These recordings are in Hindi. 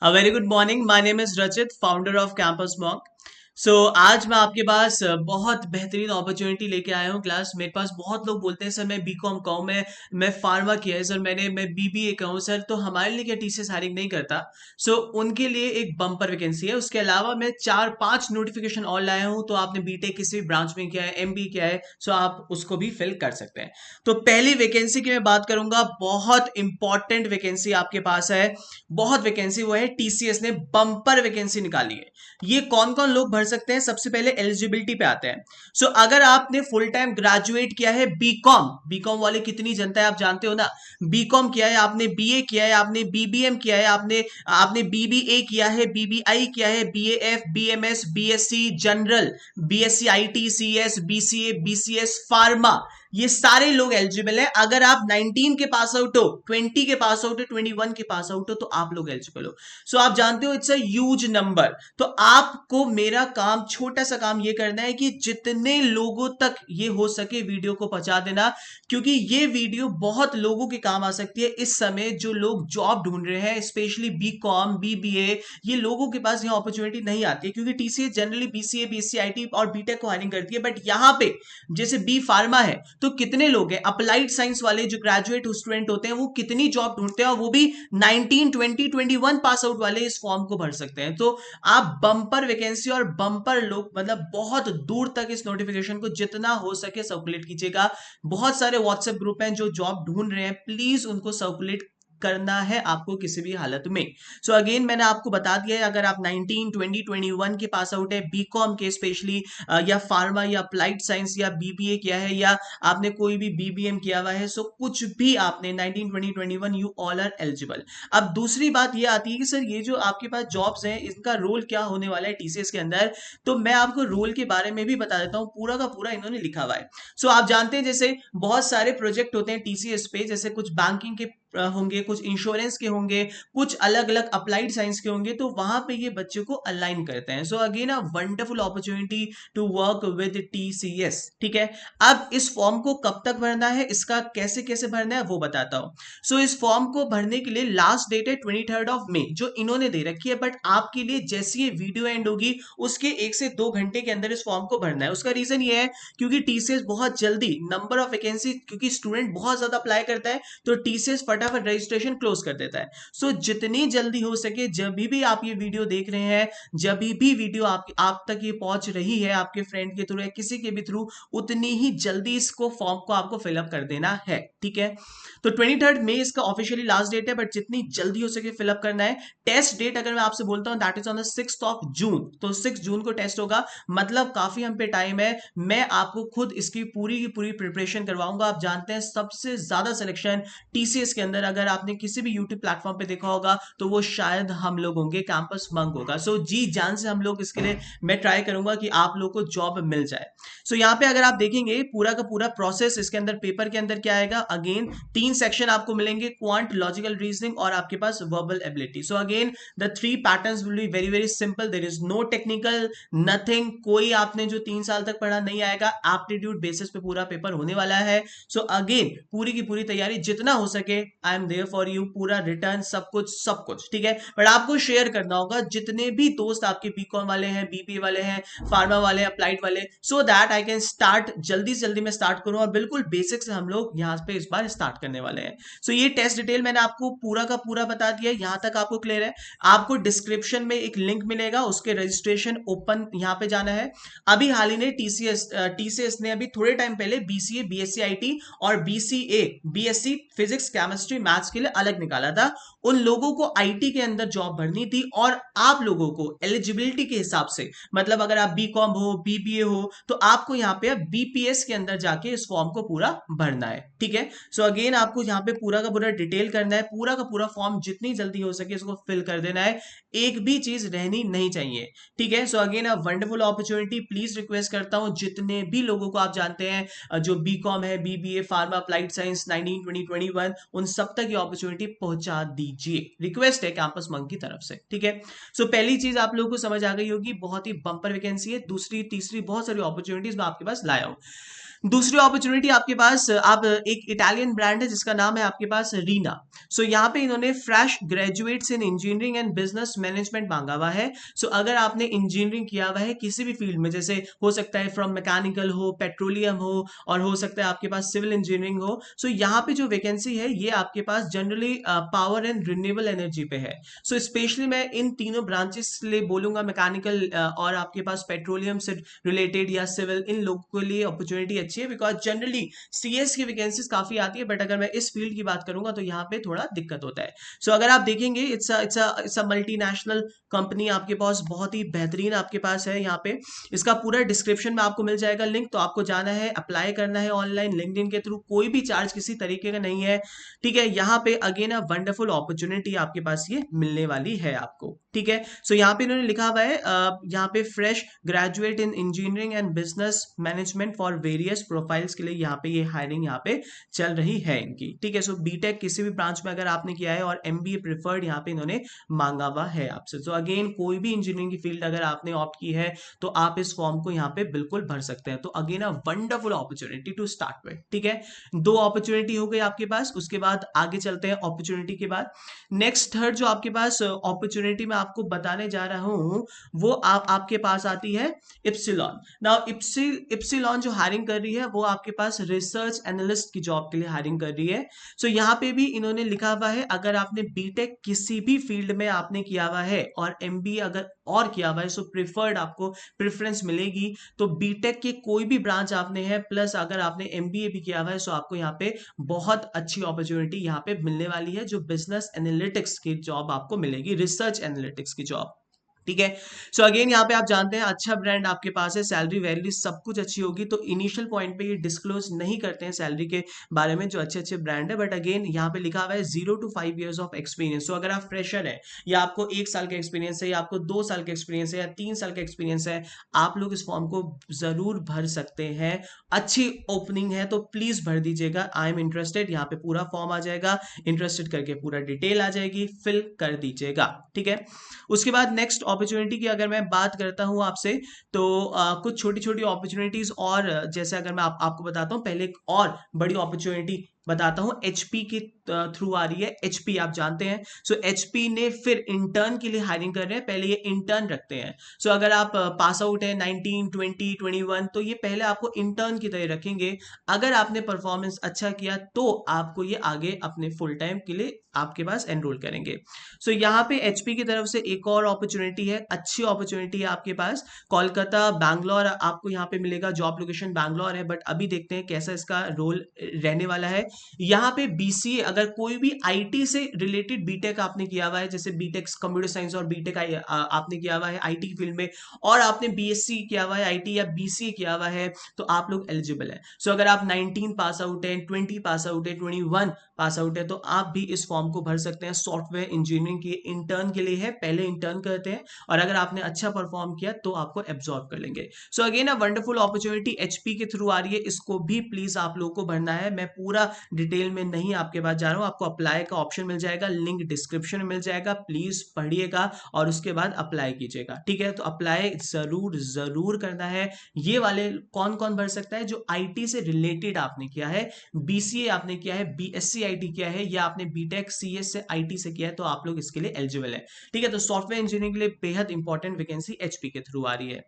A very good morning. My name is Rachit, founder of Campus Monk. आज मैं आपके पास बहुत बेहतरीन अपॉर्चुनिटी लेके आया हूँ क्लास। मेरे पास बहुत लोग बोलते हैं सर मैं बीकॉम का हूँ, मैं फार्मा किया है सर, मैं बीबीए का हूँ सर, तो हमारे लिए क्या टीसीएस हायरिंग नहीं करता। उनके लिए एक बम्पर वैकेंसी है। उसके अलावा मैं 4-5 नोटिफिकेशन और लाया हूँ। तो आपने बीटेक किसी भी ब्रांच में किया है, एमबी किया है, आप उसको भी फिल कर सकते हैं। तो पहली वैकेंसी की मैं बात करूंगा, बहुत इंपॉर्टेंट वैकेंसी आपके पास है। बहुत वैकेंसी वो है, टीसीएस ने बम्पर वैकेंसी निकाली है। ये कौन कौन लोग भर सकते हैं? सबसे पहले एलिजिबिलिटी पे आते हैं। अगर आपने फुल टाइम ग्रेजुएट किया है, बीकॉम, बीकॉम वाले कितनी जनता है आप जानते हो ना। बीकॉम किया है आपने, बीए किया है आपने, बीबीएम किया है आपने, आपने बीबीए किया है, बीबीआई किया है, BAF, BMS, BSc general, BSc IT, CS, BCA, BCS pharma, ये सारे लोग एलिजिबल है। अगर आप 19 के पास आउट हो, 20 के पास आउट हो, 21 के पास आउट हो, तो आप लोग एलिजिबल हो। आप जानते हो इट्स अ ह्यूज नंबर। तो आपको मेरा काम, छोटा सा काम ये करना है कि जितने लोगों तक ये हो सके वीडियो को पहुंचा देना, क्योंकि ये वीडियो बहुत लोगों के काम आ सकती है इस समय जो लोग जॉब ढूंढ रहे हैं, स्पेशली बीकॉम, बीबीए। ये लोगों के पास यह अपॉर्चुनिटी नहीं आती है, क्योंकि टीसीएस जनरली बीसीए, बीसीआईटी और बीटेक को हायरिंग करती है। बट यहां पे जैसे बी फार्मा है, तो कितने लोग हैं अप्लाइड साइंस वाले जो ग्रेजुएट स्टूडेंट होते हैं, वो कितनी जॉब ढूंढते हैं, और वो भी 19, 20, 21 पास आउट वाले इस फॉर्म को भर सकते हैं। तो आप बम्पर वैकेंसी और बम्पर लोग, मतलब बहुत दूर तक इस नोटिफिकेशन को जितना हो सके सर्कुलेट कीजिएगा। बहुत सारे व्हाट्सएप ग्रुप हैं जो जॉब ढूंढ रहे हैं, प्लीज उनको सर्कुलेट करना है आपको किसी भी हालत में। अगेन मैंने आपको बता दिया है, अगर आप 19, 20, 21 के पास आउट है, बीकॉम के स्पेशली, या फार्मा या अप्लाइड साइंस या बीबीए किया है, या आपने कोई भी बीबीएम किया हुआ है, कुछ भी आपने 19, 20, 21, यू ऑल आर एलिजिबल। अब दूसरी बात ये आती है कि सर ये जो आपके पास जॉब्स हैं, इनका रोल क्या होने वाला है टीसीएस के अंदर। तो मैं आपको रोल के बारे में भी बता देता हूँ, पूरा का पूरा इन्होंने लिखा हुआ है। आप जानते हैं जैसे बहुत सारे प्रोजेक्ट होते हैं टीसीएस पे, जैसे कुछ बैंकिंग के होंगे, कुछ इंश्योरेंस के होंगे, कुछ अलग अलग अप्लाइड साइंस के होंगे, तो वहां पे ये बच्चों को अलाइन करते हैं। Again a wonderful opportunity to work with TCS. ठीक है, अब इस फॉर्म को कब तक भरना है, इसका कैसे कैसे भरना है वो बताता हूं। इस फॉर्म को भरने के लिए लास्ट डेट है 23 मई, जो इन्होंने दे रखी है। बट आपके लिए जैसी ये वीडियो एंड होगी, उसके 1 से 2 घंटे के अंदर इस फॉर्म को भरना है। उसका रीजन ये है क्योंकि टीसीएस बहुत जल्दी नंबर ऑफ वैकेंसी, क्योंकि स्टूडेंट बहुत ज्यादा अप्लाई करता है, तो टीसीएस फटाफट रजिस्ट्रेशन क्लोज कर देता है। जितनी जल्दी हो सके, जब भी आप ये वीडियो देख रहे हैं, जब भी वीडियो आप तक ये पहुंच रही है आपके फ्रेंड के थ्रू या किसी के भी थ्रू, उतनी ही जल्दी इसको फॉर्म को आपको फिलअप कर देना है। ठीक है, तो 23 मई इसका ऑफिशियली लास्ट डेट है, बट जितनी जल्दी हो सके फिलअप करना है। टेस्ट डेट अगर मैं आपसे बोलता हूं, दैट इज ऑन द 6 जून। तो 6 जून को टेस्ट होगा, मतलब काफी हम पे टाइम है। मैं आपको खुद इसकी पूरी की पूरी प्रिपरेशन करवाऊंगा। आप जानते हैं सबसे ज्यादा सिलेक्शन टीसीएस के अंदर, अगर आपने किसी भी यूट्यूब प्लेटफॉर्म पे देखा होगा, तो वो शायद हम लोग होंगे, कैंपस मंक होगा। जी जान से हम लोग इसके लिए मैं ट्राई करूंगा कि आप लोग को जॉब मिल जाए। यहाँ पे अगर आप देखेंगे पूरा का पूरा प्रोसेस, इसके अंदर पेपर के अंदर क्या आएगा, अगेन 3 सेक्शन आपको मिलेंगे, क्वांट, लॉजिकल रीजनिंग और आपके पास verbal ability. Again the 3 patterns will be very very simple, there is no technical, nothing, कोई आपने जो 3 साल तक पढ़ा नहीं आएगा, एप्टीट्यूड बेसिस पे पूरा पेपर होने वाला है। अगेन पूरी की पूरी तैयारी जितना हो सके, I am there for you, पूरा रिटर्न सब कुछ सब कुछ। ठीक है, बट आपको शेयर करना होगा जितने भी दोस्त आपके बीकॉम वाले हैं, बीबीए वाले हैं, फार्मा वाले, अप्लाइड वाले, so that I can start, जल्दी से जल्दी मैं स्टार्ट करूं, और बिल्कुल बेसिक से हम लोग यहां पे इस बार स्टार्ट करने वाले हैं। ये टेस्ट डिटेल मैंने आपको पूरा का पूरा बता दिया है, यहां तक आपको क्लियर है। आपको डिस्क्रिप्शन में एक लिंक मिलेगा, उसके रजिस्ट्रेशन ओपन यहां पे जाना है। अभी हाल ही ने टीसीएस ने अभी थोड़े टाइम पहले बीसीए, बीएससी आईटी और BCA, BSc physics, chemistry, maths के लिए अलग निकाला था। उन लोगों को आईटी के अंदर जॉब भरनी थी, और आप लोगों को एलिजिबिलिटी के हिसाब से, मतलब अगर आप बीकॉम हो, बीबीए हो, तो आपको यहाँ पे बीपीएस के अंदर जाके इस फॉर्म को पूरा भरना है। ठीक है, अगेन आपको यहाँ पे पूरा का पूरा डिटेल करना है, पूरा का पूरा फॉर्म जितनी जल्दी हो सके इसको फिल कर देना है, एक भी चीज रहनी नहीं चाहिए। ठीक है, again a wonderful opportunity, please request करता हूं जितने भी लोगों को आप जानते हैं जो बीकॉम है, बीबीए, फार्मा, अप्लाइड साइंस, 19, 20, 21, उन सब तक ये अपॉर्चुनिटी पहुंचा दीजिए, रिक्वेस्ट है कैंपस मंक की तरफ से। ठीक है, पहली चीज आप लोगों को समझ आ गई होगी, बहुत ही बम्पर वैकेंसी है। दूसरी, तीसरी, बहुत सारी अपॉर्चुनिटीज मैं आपके पास लाया हूं। दूसरी अपॉर्चुनिटी आपके पास, आप एक इटालियन ब्रांड है जिसका नाम है आपके पास रीना। सो यहाँ पे इन्होंने fresh graduates in engineering and business management मांगा हुआ है। सो अगर आपने इंजीनियरिंग किया हुआ है किसी भी फील्ड में, जैसे हो सकता है फ्रॉम मैकेनिकल हो, पेट्रोलियम हो, और हो सकता है आपके पास सिविल इंजीनियरिंग हो, सो यहाँ पे जो वैकेंसी है ये आपके पास generally power and renewable energy पे है। सो स्पेशली मैं इन तीनों ब्रांचेस के लिए बोलूंगा, मैकेनिकल और आपके पास पेट्रोलियम से रिलेटेड या सिविल, इन लोगों के लिए अपॉर्चुनिटी अच्छी है, बिकॉज जनरली सीएस की वैकेंसीज काफी आती है, बट अगर मैं इस फील्ड की बात करूंगा तो यहाँ पे थोड़ा दिक्कत होता है। सो अगर आप देखेंगे इट्स अ मल्टीनेशनल कंपनी आपके पास, बहुत ही बेहतरीन आपके पास है। यहाँ पे इसका पूरा डिस्क्रिप्शन में आपको मिल जाएगा लिंक, तो आपको जाना है, अप्लाई करना है ऑनलाइन लिंक्डइन के थ्रू, कोई भी चार्ज किसी तरीके का नहीं है। ठीक है, यहाँ पे अगेन अ वंडरफुल अपॉर्चुनिटी आपके पास ये मिलने वाली है आपको। ठीक है, सो यहाँ पे इन्होंने लिखा हुआ है यहाँ पे fresh graduate in engineering and business management for various profiles के लिए यहाँ पे ये हायरिंग यहाँ पे चल रही है इनकी। ठीक है, सो बीटेक किसी भी ब्रांच में अगर आपने किया है और एमबीए प्रिफर्ड यहाँ पे इन्होंने मांगा हुआ है आपसे। तो अगेन कोई भी इंजीनियरिंग की फील्ड अगर आपने ऑप्ट की है तो आप इस फॉर्म को यहाँ पे बिल्कुल भर सकते हैं। तो again a wonderful opportunity to start with. ठीक है, दो अपॉर्चुनिटी हो गई आपके पास, उसके बाद आगे चलते हैं अपॉर्चुनिटी के बाद। नेक्स्ट थर्ड जो आपके पास अपॉर्चुनिटी मैं आपको बताने जा रहा हूं वो आपके पास आती है इप्सिलॉन। नाउ इप्सिलॉन जो हायरिंग कर रही है वो आपके पास रिसर्च एनालिस्ट की जॉब के लिए हायरिंग कर रही है। सो यहाँ पे भी इन्होंने लिखा हुआ है अगर आपने बीटेक किसी भी फील्ड में आपने किया हुआ है और एमबीए अगर और किया हुआ है, सो प्रिफर्ड आपको प्रेफरेंस मिलेगी। तो बीटेक के कोई भी ब्रांच आपने है प्लस अगर आपने एमबीए भी किया हुआ है, सो आपको यहाँ पे बहुत अच्छी अपॉर्चुनिटी यहाँ पे मिलने वाली है, जो बिजनेस एनालिटिक्स की जॉब आपको मिलेगी, रिसर्च एनालिटिक्स की जॉब। ठीक है, सो अगेन यहाँ पे आप जानते हैं अच्छा ब्रांड आपके पास है, सैलरी वैल्यू सब कुछ अच्छी होगी, तो इनिशियल पॉइंट पे ये डिस्क्लोज नहीं करते हैं सैलरी के बारे में जो अच्छे अच्छे ब्रांड है, बट अगेन यहाँ पे लिखा हुआ है 0 to 5 years ऑफ एक्सपीरियंस। सो अगर आप फ्रेशर है या आपको 1 साल का एक्सपीरियंस है या आपको 2 साल का एक्सपीरियंस है या 3 साल का एक्सपीरियंस है, आप लोग इस फॉर्म को जरूर भर सकते हैं। अच्छी ओपनिंग है तो प्लीज भर दीजिएगा। आई एम इंटरेस्टेड, यहाँ पे पूरा फॉर्म आ जाएगा, इंटरेस्टेड करके पूरा डिटेल आ जाएगी, फिल कर दीजिएगा। ठीक है, उसके बाद नेक्स्ट अपॉर्चुनिटी की अगर मैं बात करता हूं आपसे, तो कुछ छोटी छोटी अपॉर्चुनिटीज और जैसे अगर मैं आपको बताता हूं, पहले एक और बड़ी अपॉर्चुनिटी बताता हूं, एचपी के थ्रू आ रही है। एचपी आप जानते हैं, सो एचपी ने फिर इंटर्न के लिए हायरिंग कर रहे हैं, पहले ये इंटर्न रखते हैं। सो अगर आप पास आउट है 19 20 21, तो ये पहले आपको इंटर्न की तरह रखेंगे। अगर आपने परफॉर्मेंस अच्छा किया तो आपको ये आगे अपने फुल टाइम के लिए आपके पास एनरोल करेंगे। सो यहाँ पे एचपी की तरफ से एक और अपॉर्चुनिटी है, अच्छी अपॉर्चुनिटी है आपके पास, कोलकाता बैंगलोर आपको यहाँ पे मिलेगा, जॉब लोकेशन बैंगलोर है, बट अभी देखते हैं कैसा इसका रोल रहने वाला है। यहाँ पे बीसीए, अगर कोई भी आईटी से रिलेटेड बीटेक आपने किया हुआ है, जैसे बीटेक कंप्यूटर साइंस और बीटेक आपने किया हुआ है आईटी की फील्ड में, और आपने बीएससी किया हुआ है आईटी या बीसीए किया हुआ है, तो आप लोग एलिजिबल है। सो अगर आप 19 पास आउट है, 20 पास आउट है, 21 पास आउट है, तो आप भी इस फॉर्म को भर सकते हैं। सॉफ्टवेयर इंजीनियरिंग के इंटर्न के लिए है, पहले इंटर्न करते हैं और अगर आपने अच्छा परफॉर्म किया तो आपको एब्जॉर्ब कर लेंगे। So again a wonderful opportunity HP के थ्रू आ रही है, इसको भी प्लीज आप लोगों को भरना है। मैं पूरा डिटेल में नहीं आपके पास जा रहा हूं, आपको अप्लाई का ऑप्शन मिल जाएगा, लिंक डिस्क्रिप्शन में मिल जाएगा, प्लीज पढ़िएगा और उसके बाद अप्लाई कीजिएगा। ठीक है, तो अप्लाई जरूर जरूर करना है। ये वाले कौन कौन भर सकता है, जो आईटी से रिलेटेड आपने किया है, बीसीए आपने किया है, बीएससी आईटी किया है, या आपने बीटेक सीएस से आईटी से किया है, तो आप लोग इसके लिए एलिजिबल है। ठीक है, तो सॉफ्टवेयर इंजीनियरिंग के लिए बेहद इंपॉर्टेंट वैकेंसी एचपी के थ्रू आ रही है।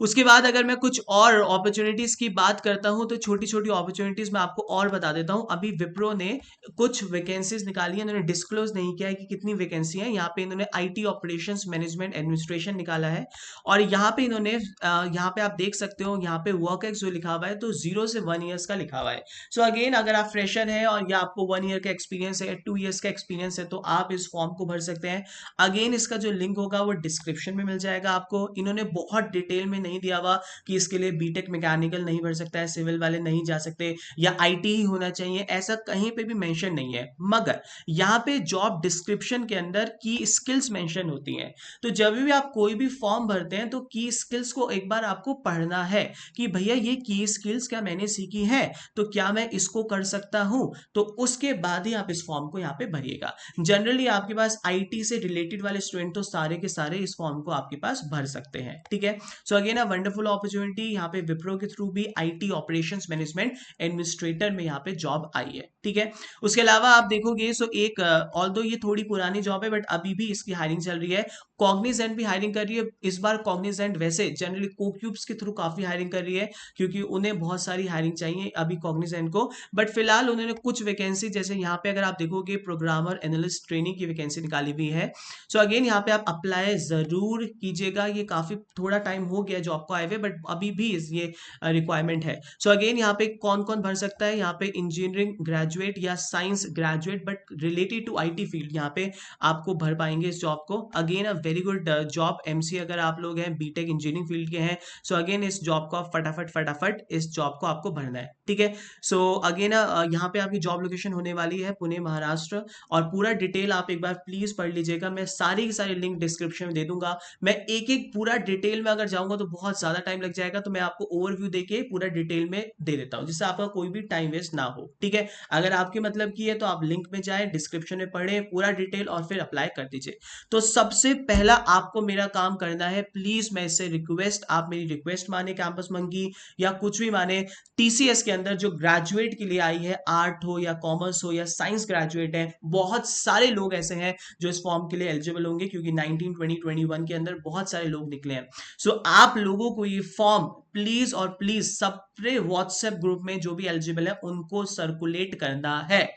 उसके बाद अगर मैं कुछ और अपॉर्चुनिटीज की बात करता हूं, तो छोटी छोटी अपॉर्चुनिटीज मैं आपको और बता देता हूं। अभी विप्रो ने कुछ वैकेंसीज निकाली है, इन्होंने डिस्क्लोज नहीं किया है कि कितनी वैकेंसी है। यहाँ पे इन्होंने आईटी ऑपरेशंस मैनेजमेंट एडमिनिस्ट्रेशन निकाला है, और यहाँ पे इन्होंने यहाँ पे आप देख सकते हो, यहाँ पे वर्क एक्स जो लिखा हुआ है तो 0 से 1 ईयर्स का लिखा हुआ है। सो अगेन अगर आप फ्रेशर है और या आपको 1 ईयर का एक्सपीरियंस है, 2 ईयर्स का एक्सपीरियंस है, तो आप इस फॉर्म को भर सकते हैं। अगेन इसका जो लिंक होगा वो डिस्क्रिप्शन में मिल जाएगा आपको। इन्होंने बहुत डिटेल में नहीं दिया हुआ कि इसके लिए बीटेक मैकेनिकल नहीं भर सकता है, सिविल वाले नहीं जा सकते, या आईटी ही होना चाहिए, ऐसा कहीं पे भी मेंशन नहीं है। मगर यहाँ पे जॉब डिस्क्रिप्शन के अंदर की स्किल्स मेंशन होती हैं। तो जब भी आप कोई भी फॉर्म भरते हैं तो की स्किल्स को एक बार आपको पढ़ना है कि भैया ये की स्किल्स क्या मैंने सीखी है, तो क्या मैं इसको कर सकता हूं, तो उसके बाद ही आप इस फॉर्म को यहाँ पे भरिएगा। जनरली आपके पास आईटी से रिलेटेड वाले स्टूडेंट तो सारे के सारे इस फॉर्म को आपके पास भर सकते हैं। ठीक है, so again again a wonderful opportunity, यहाँ पे विप्रो के थ्रू भी आईटी ऑपरेशंस मैनेजमेंट एडमिनिस्ट्रेटर में यहाँ पे जॉब आई है, ठीक है। उसके अलावा आप देखोगे सो एक ऑल्दो ये थोड़ी पुरानी जॉब है बट अभी भी इसकी हायरिंग चल रही है। कॉग्निजेंट भी हायरिंग कर रही है इस बार। कॉग्निजेंट वैसे जनरली कोक्यूब्स के थ्रू काफी हायरिंग कर रही है क्योंकि उन्हें बहुत सारी हायरिंग चाहिए अभी कॉग्निजेंट को, बट फिलहाल उन्होंने कुछ वैकेंसी, जैसे यहाँ पे अगर आप देखोगे प्रोग्रामर एनालिस्ट ट्रेनिंग की वैकेंसी निकाली हुई है। सो अगेन यहाँ पे आप अप्लाई जरूर कीजिएगा, ये काफी थोड़ा टाइम हो गया जॉब को आए हुए बट अभी भी ये रिक्वायरमेंट है। सो अगेन यहाँ पे कौन कौन भर सकता है, यहाँ पे इंजीनियरिंग ग्रेजुएट या science graduate but related to IT field यहाँ पे आपको भर पाएंगे इस जॉब को। Again a very good job. एमसी अगर आप लोग हैं, बीटेक इंजीनियरिंग फील्ड के हैं, सो अगेन इस जॉब को आप फटाफट फटाफट इस जॉब को आपको भरना है, ठीक है। सो अगेन यहाँ पे आपकी जॉब लोकेशन होने वाली है पुणे महाराष्ट्र, और पूरा डिटेल आप एक बार प्लीज पढ़ लीजिएगा। मैं सारी की सारी लिंक डिस्क्रिप्शन में दे दूंगा। मैं एक एक पूरा डिटेल में अगर जाऊंगा तो बहुत ज्यादा टाइम लग जाएगा, तो मैं आपको ओवरव्यू देके पूरा डिटेल में दे देता हूँ जिससे आपका कोई भी टाइम वेस्ट ना हो, ठीक है। अगर आपके मतलब की है तो आप लिंक में जाए, डिस्क्रिप्शन में पढ़े पूरा डिटेल और फिर अप्लाई कर दीजिए। तो सबसे पहला आपको मेरा काम करना है, प्लीज मैं इससे रिक्वेस्ट, आप मेरी रिक्वेस्ट माने कैंपस मंकी या कुछ भी माने, टीसीएस के अंदर जो ग्रेजुएट के लिए आई है, आर्ट हो या कॉमर्स हो या साइंस ग्रेजुएट है, बहुत सारे लोग ऐसे हैं जो इस फॉर्म के लिए एलिजिबल होंगे क्योंकि 19 20 21 के अंदर बहुत सारे लोग निकले हैं। सो आप लोगों को ये फॉर्म प्लीज और प्लीज सबसे व्हाट्सएप ग्रुप में जो भी एलिजिबल है उनको सर्कुलेट करना है।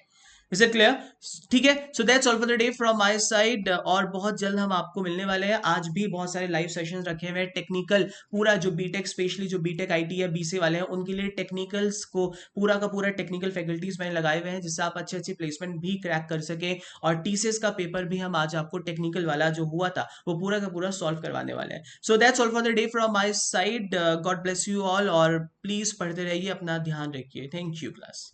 Is it clear? ठीक है। So that's all for the day from my side, और बहुत जल्द हम आपको मिलने वाले हैं। आज भी बहुत सारे लाइव सेशंस रखे हुए हैं टेक्निकल, पूरा जो बीटेक, स्पेशली जो बीटेक आईटी या बीसी वाले हैं उनके लिए टेक्निकल्स को पूरा का पूरा टेक्निकल फैकल्टीज मैंने लगाए हुए हैं जिससे आप अच्छे अच्छे प्लेसमेंट भी क्रैक कर सके। और टीसीएस का पेपर भी हम आज आपको टेक्निकल वाला जो हुआ था वो पूरा का पूरा सॉल्व करवाने वाले हैं। So that's all for the day from my side, God bless you all, और प्लीज पढ़ते रहिए, अपना ध्यान रखिए। Thank you class.